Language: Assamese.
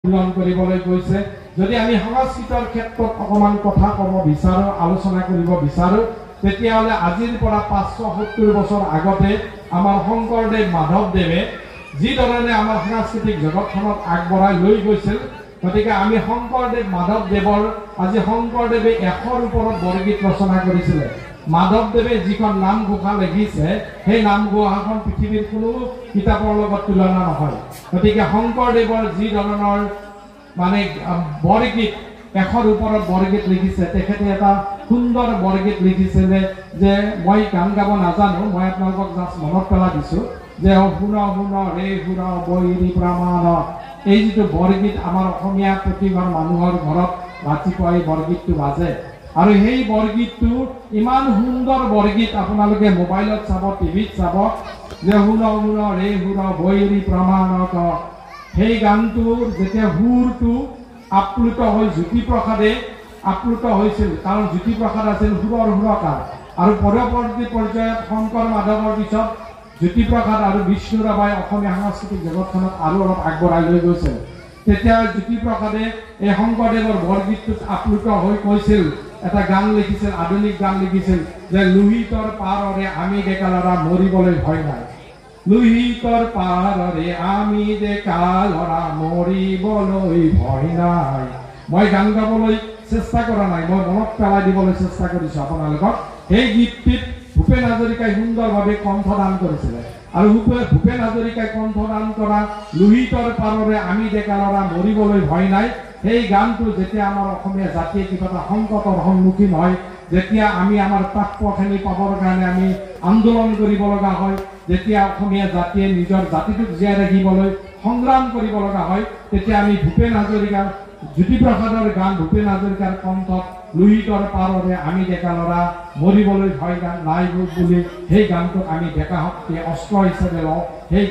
মিলন কৰিবলৈ গৈছে। যদি আমি সংস্কৃতৰ ক্ষেত্ৰত অকমান কথা ক'ব বিচাৰো, আলোচনা কৰিব বিচাৰো, তেতিয়াহ'লে আজিৰ পৰা 570 বছৰ আগতে আমাৰ শংকৰদেৱ মাধৱদেৱে যি ধৰণে আমাৰ সাংস্কৃতিক জগতখনক আগবঢ়াই লৈ গৈছিল, গতিকে আমি শংকৰদেৱ মাধৱদেৱৰ আজি শংকৰদেৱে 100ৰ ওপৰত বৰগীত ৰচনা কৰিছিলে। মাধৱদেৱে যিখন নামঘোষা লিখিছে, সেই নামঘোষাখন পৃথিৱীৰ কোনো কিতাপৰ লগত তুলনা নহয়। গতিকে শংকৰদেৱৰ যি ধৰণৰ মানে বৰগীত 100ৰ ওপৰত বৰগীত লিখিছে, তেখেতে এটা সুন্দৰ বৰগীত লিখিছিলে যে মই গান গাব নাজানো, মই আপোনালোকক জাষ্ট মনত পেলাই দিছো যে শুন শুন ৰে শুন বৈৰী প্ৰমাণ। এই যিটো বৰগীত আমাৰ অসমীয়া প্ৰতিঘৰ মানুহৰ ঘৰত ৰাতিপুৱা এই বৰগীতটো বাজে, আৰু সেই বৰগীতটো ইমান সুন্দৰ বৰগীত, আপোনালোকে মোবাইলত চাব, টিভিত চাব যে শুন শুন ৰে শুন বৈৰী প্ৰমাণক। সেই গানটোৰ যেতিয়া সুৰটো আপ্লুত হৈ জ্যোতিপ্ৰসাদে আপ্লুত হৈছিল, কাৰণ জ্যোতিপ্ৰসাদ আছিল সুৰৰ সুৰকাৰ, আৰু পৰৱৰ্তী পৰ্যায়ত শংকৰ মাধৱৰ পিছত জ্যোতিপ্ৰসাদ আৰু বিষ্ণু ৰাভাই অসমীয়া সাংস্কৃতিক জগতখনক আৰু অলপ আগবঢ়াই লৈ গৈছিল। তেতিয়া জ্যোতিপ্ৰসাদে এই শংকৰদেৱৰ বৰগীতটোত আপ্লুত হৈ কৈছিল, এটা গান লিখিছিল, আধুনিক গান লিখিছিল যে লোহিতৰ পাৰৰে আমি ডেকা ল'ৰা মৰিবলৈ ভয় নাই। লোহিতৰ পাৰৰে আমি ডেকা ল'ৰা মৰিবলৈ ভয় নাই। মই গান গাবলৈ চেষ্টা কৰা নাই, মই মনত পেলাই দিবলৈ চেষ্টা কৰিছো আপোনালোকক। সেই গীতটিত ভূপেন হাজৰিকাই সুন্দৰভাৱে কণ্ঠদান কৰিছিলে, আৰু ভূপেন হাজৰিকাই কণ্ঠদান কৰা লোহিতৰ পাৰৰে আমি ডেকা ল'ৰা মৰিবলৈ ভয় নাই, সেই গানটো যেতিয়া আমাৰ অসমীয়া জাতিয়ে কিবা এটা সংকটৰ সন্মুখীন হয়, যেতিয়া আমি আমাৰ প্ৰাপ্যখিনি পাবৰ কাৰণে আমি আন্দোলন কৰিব লগা হয়, যেতিয়া অসমীয়া জাতিয়ে নিজৰ জাতিটোক জীয়াই ৰাখিবলৈ সংগ্ৰাম কৰিব লগা হয়, তেতিয়া আমি ভূপেন হাজৰিকাৰ জ্যোতিপ্ৰসাদৰ গান, ভূপেন হাজৰিকাৰ কণ্ঠত লোহিতৰ পাৰৰে আমি ডেকা ল'ৰা মৰিবলৈ ভয় নাই বুলি সেই গানটোক আমি ডেকা শক্তিয়ে অস্ত্ৰ হিচাপে লওঁ। সেই